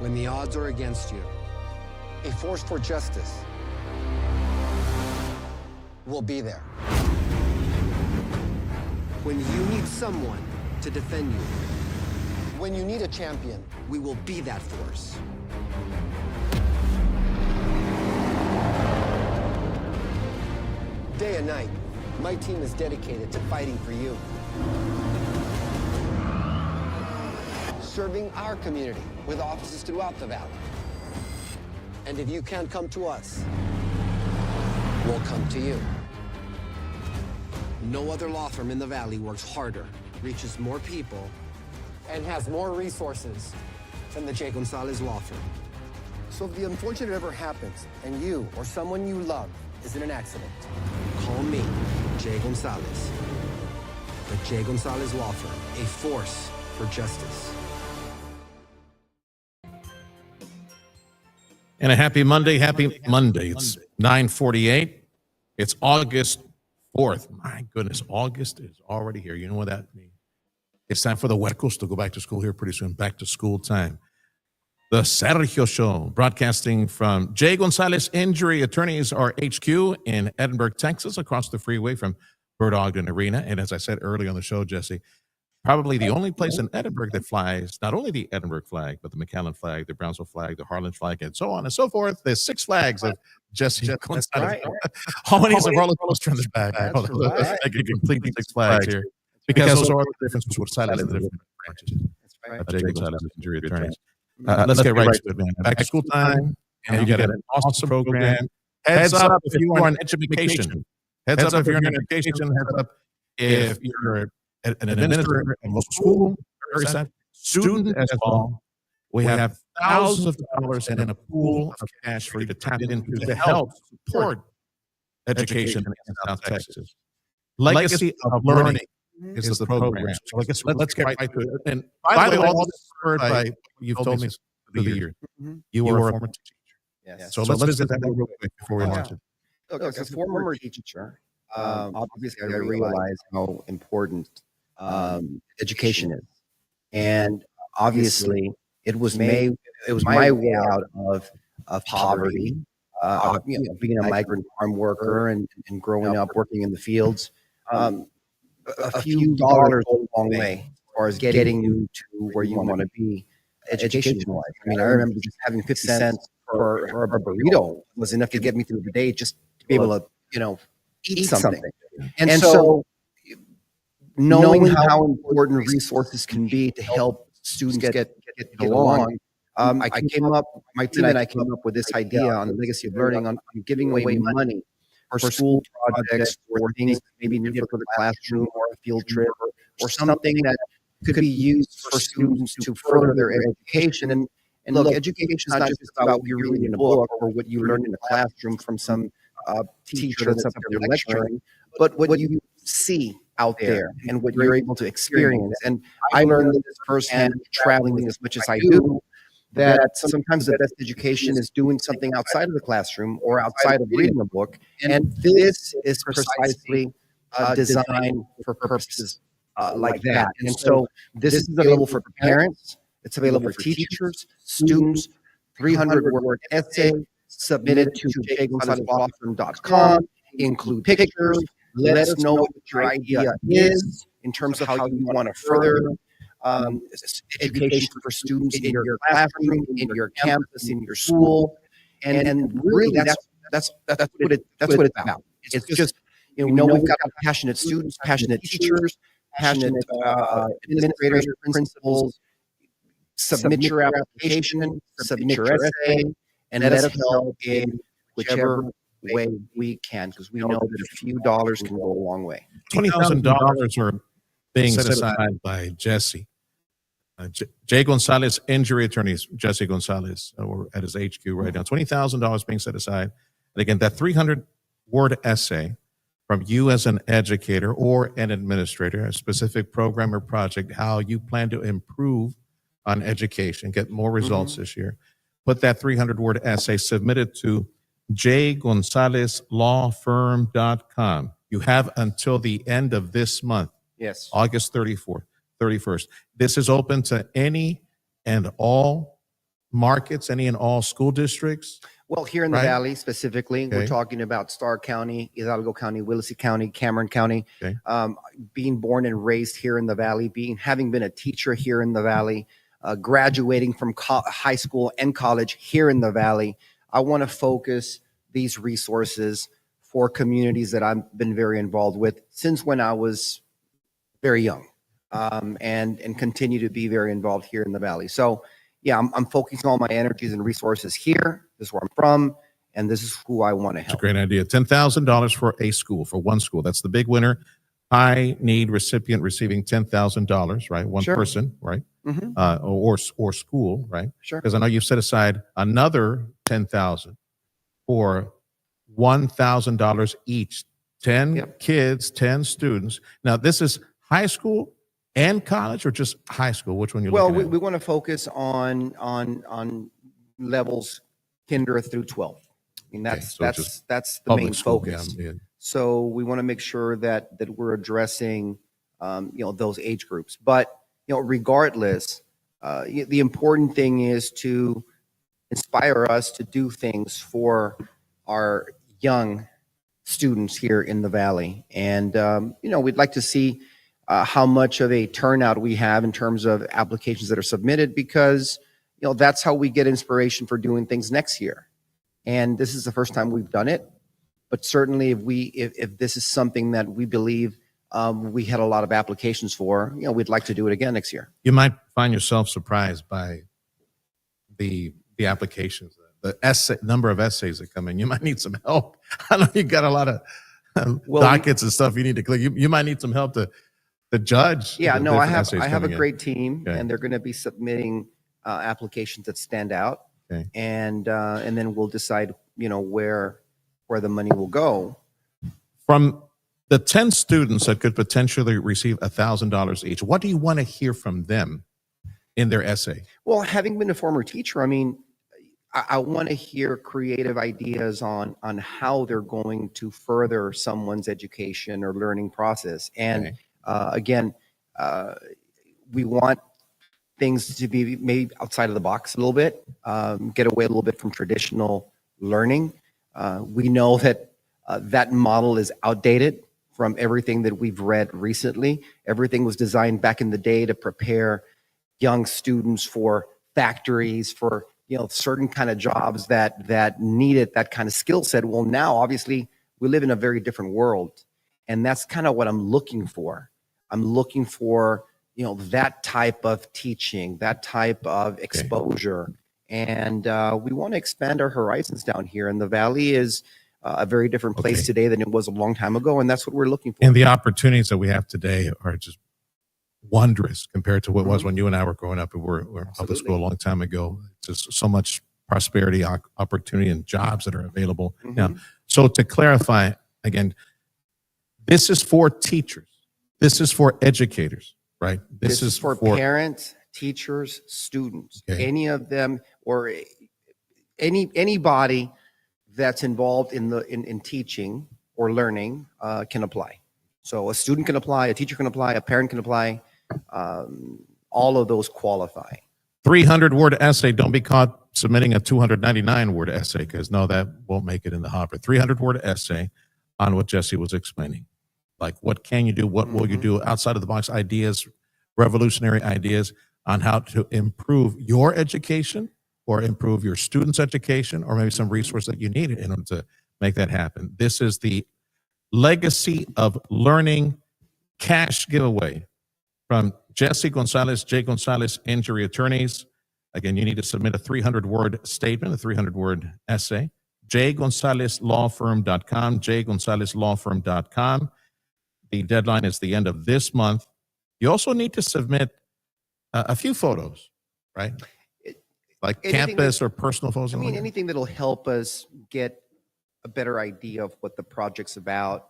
When the odds are against you, A force for justice will be there. when you need someone to defend you, When you need a champion, we will be that force. day and night, my team is dedicated to fighting for you. Serving our community with offices throughout the valley. And if you can't come to us, we'll come to you. No other law firm in the Valley works harder, reaches more people, And has more resources than the Jay Gonzalez Law Firm. So if the unfortunate ever happens and you or someone you love is in an accident, Call me, Jay Gonzalez. The Jay Gonzalez Law Firm, a force for justice. And a happy Monday. It's 9:48. It's August 4th. My goodness, August is already here. You know what that means? It's time for the huercos to go back to school here pretty soon. Back to school time. The Sergio Show, broadcasting from Jay Gonzalez Injury Attorneys, our HQ in Edinburgh, Texas, across the freeway from Bird Ogden Arena. And as I said earlier on the show, Jesse, probably the only place in Edinburgh that flies not only the Edinburgh flag, but the McAllen flag, the Brownsville flag, the Harlan flag, and so on and so forth. There's 6 flags of Jesse Gonzalez. Right. How many is a roller coaster in this bag? That's right. I can complete 6 flags here. Because those are the differences with Gonzalez and the different branches of Jay Gonzalez Injury Attorneys. Let's get right to it, man. Back to school time, and you got an awesome program. Heads up if you are in education. Heads up if you're in education. Heads up if you're an administrator at a local school, very sad, student as well. We have thousands of dollars in a pool of cash for you to tap into to help support education in South Texas. Legacy of Learning is the program. So I guess let's get right to it. And by the way, all this is heard by you've told me through the year. You were a former teacher. Yes. So let's visit that real quick before we launch it. Look, as a former teacher, obviously I realize how important education is, and obviously it was my way out of poverty. Being a migrant farm worker and growing up working in the fields. A few dollars go a long way as far as getting you to where you want to be education-wise. I mean, I remember just having 50 cents for a burrito was enough to get me through the day just to be able to, eat something. And so knowing how important resources can be to help students get along, my team and I came up with this idea on the legacy of learning on giving away money for school projects, or things maybe needed for the classroom or a field trip or something that could be used for students to further their education. And look, education is not just about what you read in a book or what you learn in a classroom from some teacher that's up there lecturing, but what you see out there and what you're able to experience. And I learned this firsthand traveling as much as I do, that sometimes the best education is doing something outside of the classroom or outside of reading a book. And this is precisely designed for purposes like that. And so this is available for parents. It's available for teachers, students, 300-word essay submitted to jgonzalezlawfirm.com. Include pictures. Let us know what your idea is in terms of how you want to further education for students in your classroom, in your campus, in your school, and really that's what it's about. It's just we've got passionate students, passionate teachers, passionate administrators, principals. Submit your application, submit your essay, and let us help in whichever way we can, because we know that a few dollars can go a long way. $20,000 are being set aside by Jesse. Jay Gonzalez Injury Attorneys, Jesse Gonzalez, we're at his HQ right now. $20,000 being set aside. And again, that 300-word essay from you as an educator or an administrator, a specific program or project, how you plan to improve on education, get more results this year. Put that 300-word essay submitted to jgonzalezlawfirm.com. You have until the end of this month. Yes. August 31st. This is open to any and all markets, any and all school districts? Well, here in the Right. Valley specifically, we're Okay. talking about Starr County, Hidalgo County, Willacy County, Cameron County. Okay. Being born and raised here in the Valley, having been a teacher here in the Valley, graduating from high school and college here in the Valley, I want to focus these resources for communities that I've been very involved with since when I was very young, and continue to be very involved here in the Valley. So, yeah, I'm focusing all my energies and resources here. This is where I'm from, and this is who I want to It's a help. great idea. $10,000 for a school, for one school. That's the big winner. High need recipient receiving $10,000, right? One Sure. person, right? Mhm. Or school, right? Sure. Because I know you've set aside another $10,000 for $1,000 each. 10 Yep. kids, 10 students. Now, this is high school and college, or just high school? Which one you're Well, looking we at? want to focus on levels kinder through 12. I mean, that's so just that's the Public main school, focus. yeah. So we want to make sure that we're addressing those age groups. But regardless, the important thing is to inspire us to do things for our young students here in the Valley. And we'd like to see how much of a turnout we have in terms of applications that are submitted, because that's how we get inspiration for doing things next year. And this is the first time we've done it, but certainly if this is something that we believe we had a lot of applications for, we'd like to do it again next year. You might find yourself surprised by the applications, the number of essays that come in. You might need some help. I know you got a lot of dockets and stuff you need to click. You might need some help to judge. Yeah, the no, I different have essays a coming in. great team, Okay. and they're going to be submitting applications that stand out. Okay. And then we'll decide where the money will go. From the 10 students that could potentially receive $1,000 each, what do you want to hear from them in their essay? Well, having been a former teacher, I mean, I want to hear creative ideas on how they're going to further someone's education or learning process. And Okay. again, we want things to be maybe outside of the box a little bit, get away a little bit from traditional learning. We know that that model is outdated from everything that we've read recently. Everything was designed back in the day to prepare young students for factories, for certain kind of jobs that needed that kind of skill set. Well, now obviously we live in a very different world, and that's kind of what I'm looking for. I'm looking for that type of teaching, that type of exposure, and we want to expand our horizons down here. And the Valley is a very different place today than it was a long time ago, and that's what we're looking for. And the opportunities that we have today are just wondrous compared to what was when you and I were growing up and we're in public school a long time ago. Just so much prosperity, opportunity, and jobs that are available now. So to clarify again, this is for teachers. This is for educators, right? This is for parents, teachers, students, any of them, or anybody that's involved in teaching or learning can apply. So a student can apply, a teacher can apply, a parent can apply. All of those qualify. 300-word essay. Don't be caught submitting a 299-word essay, because no, that won't make it in the hopper. 300-word essay on what Jesse was explaining. Like, what can you do? What will you do? Outside of the box ideas, revolutionary ideas on how to improve your education or improve your students' education, or maybe some resource that you need in order to make that happen. This is the Legacy of Learning cash giveaway from Jesse Gonzalez, J. Gonzalez Injury Attorneys. Again, you need to submit a 300-word statement, a 300-word essay. jgonzalezlawfirm.com, jgonzalezlawfirm.com. The deadline is the end of this month. You also need to submit a few photos, right? Like campus or personal photos. I mean, anything that'll help us get a better idea of what the project's about.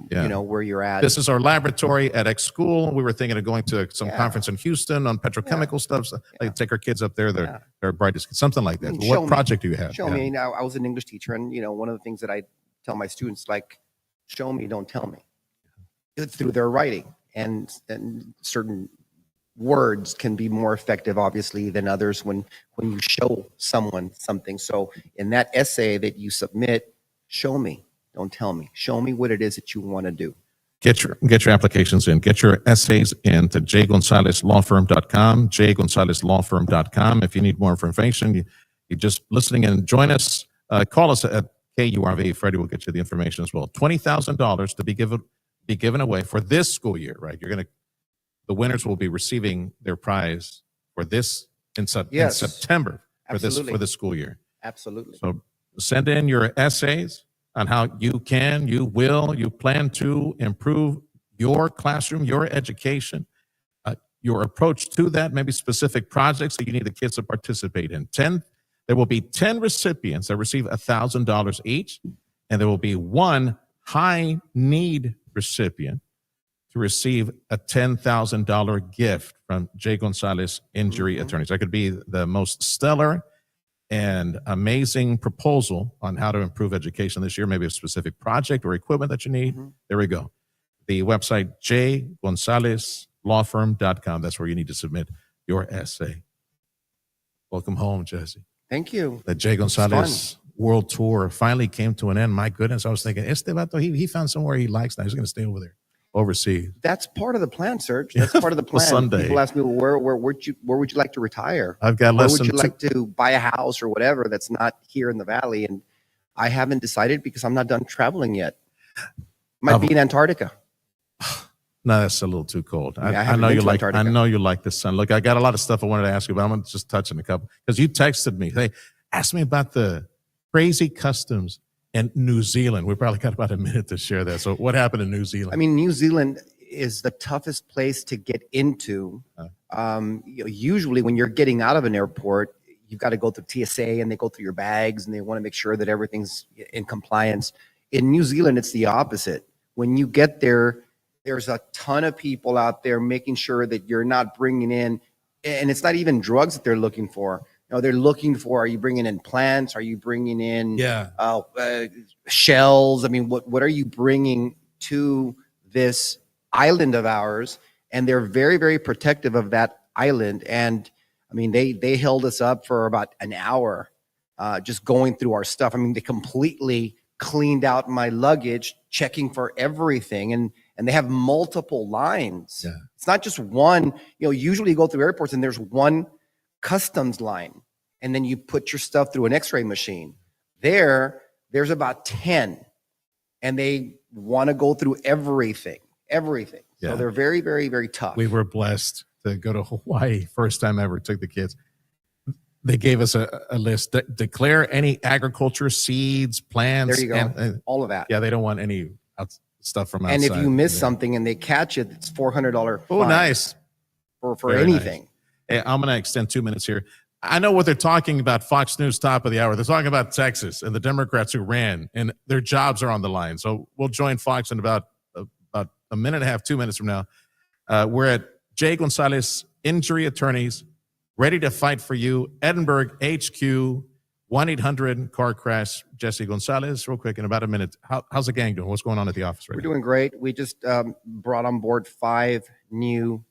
Where you're at. This is our laboratory at X school. We were thinking of going to some conference in Houston on petrochemical stuff. So like take our kids up there. They're brightest kids, something like that. I mean, what project do you have? Show me. I was an English teacher, and one of the things that I tell my students, like, show me, don't tell me. It's through their writing and certain words can be more effective, obviously, than others when you show someone something. So in that essay that you submit, show me, don't tell me. Show me what it is that you want to do. Get your applications in. Get your essays in to jgonzaleslawfirm.com, jgonzaleslawfirm.com. If you need more information, you're just listening and join us. Call us at KURV. Freddie will get you the information as well. $20,000 to be given away for this school year, right? The winners will be receiving their prize for this in September for this school year. Absolutely. So send in your essays on how you plan to improve your classroom, your education, your approach to that, maybe specific projects that you need the kids to participate in. There will be 10 recipients that receive $1,000 each, and there will be one high-need recipient to receive a $10,000 gift from J. Gonzalez Injury Attorneys. That could be the most stellar and amazing proposal on how to improve education this year, maybe a specific project or equipment that you need. There we go. The website, jgonzaleslawfirm.com. That's where you need to submit your essay. Welcome home, Jesse. Thank you. The J. Gonzalez World Tour finally came to an end. My goodness, I was thinking, vato, he found somewhere he likes now. He's going to stay over there, overseas. That's part of the plan, Serge. That's part of the plan. Sunday. People ask me, where would you like to retire? I've got where less would you than like to buy a house or whatever that's not here in the Valley? And I haven't decided because I'm not done traveling yet. Might be in Antarctica. No, that's a little too cold. I know you like. I know you like the sun. Look, I got a lot of stuff I wanted to ask you, but I'm going to just touch on a couple because you texted me. Hey, ask me about the crazy customs in New Zealand. We probably got about a minute to share that. So, what happened in New Zealand? I mean, New Zealand is the toughest place to get into. Usually, when you're getting out of an airport, you've got to go through TSA, and they go through your bags, and they want to make sure that everything's in compliance. In New Zealand, it's the opposite. When you get there, there's a ton of people out there making sure that you're not bringing in, and it's not even drugs that they're looking for. You know, they're looking for, are you bringing in plants? Are you bringing in shells? I mean, what are you bringing to this island of ours? And they're very, very protective of that island. And I mean, they held us up for about an hour just going through our stuff. I mean, they completely cleaned out my luggage, checking for everything. And they have multiple lines. Yeah. It's not just one. You know, usually you go through airports and there's one customs line, and then you put your stuff through an x-ray machine. There's about 10, and they want to go through everything. Yeah. So they're very, very, very tough. We were blessed to go to Hawaii. First time ever took the kids. They gave us a list. Declare any agriculture, seeds, plants. There you go. And all of that. Yeah, they don't want any stuff from outside. And if you miss something and they catch it, it's $400 Oh, nice. For anything. Nice. Hey, I'm going to extend 2 minutes here. I know what they're talking about. Fox News top of the hour. They're talking about Texas and the Democrats who ran, and their jobs are on the line. So we'll join Fox in about a minute and a half, 2 minutes from now. We're at J. Gonzalez Injury Attorneys, ready to fight for you. Edinburgh HQ, 1-800 crash. Jesse Gonzalez, real quick, in about a minute. How's the gang doing? What's going on at the office right now? We're doing great. We just brought on board 5 new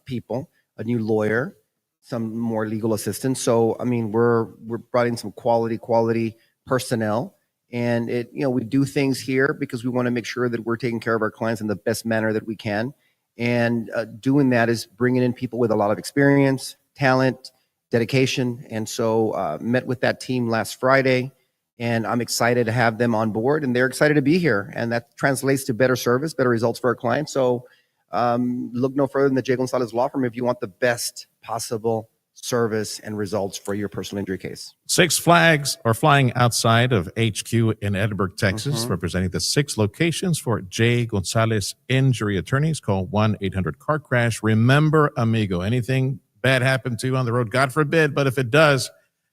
people, a new lawyer, some more legal assistants. So, I mean, we're brought in some quality personnel. And we do things here because we want to make sure that we're taking care of our clients in the best manner that we can. And doing that is bringing in people with a lot of experience, talent, dedication. And so met with that team last Friday, and I'm excited to have them on board, and they're excited to be here. And that translates to better service, better results for our clients. So look no further than the J. Gonzalez Law Firm if you want the best possible service and results for your personal injury case. 6 flags are flying outside of HQ in Edinburgh, Texas, representing the 6 locations for J. Gonzalez Injury Attorneys. Call 1-800-CAR-CRASH. Remember, amigo, anything bad happened to you on the road, God forbid, but if it does,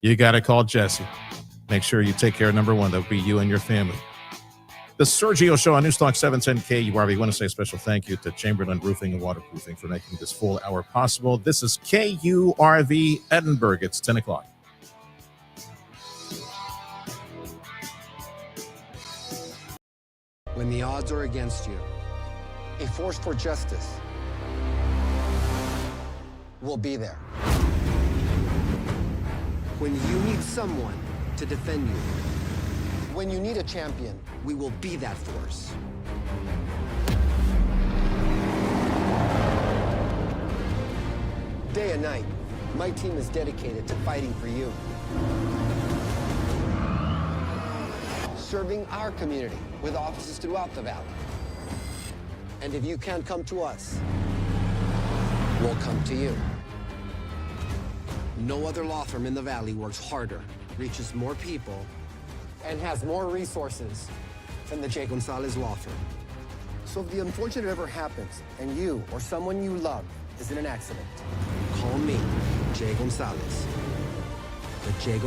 you got to call Jesse. Make sure you take care of number 1. That would be you and your family. The Sergio Show on Newstalk 710 KURV. I want to say a special thank you to Chamberlain Roofing and Waterproofing for making this full hour possible. This is KURV Edinburgh. It's 10 o'clock. When the odds are against you, a force for justice, we'll be there. When you need someone to defend you, When you need a champion, we will be that force. day and night, my team is dedicated to fighting for you. Serving our community with offices throughout the valley. And if you can't come to us, we'll come to you. No other law firm in the Valley works harder, reaches more people, And has more resources than the J. Gonzalez Law Firm. So if the unfortunate ever happens and you or someone you love is in an accident, Call me, Jay Gonzalez. The Jay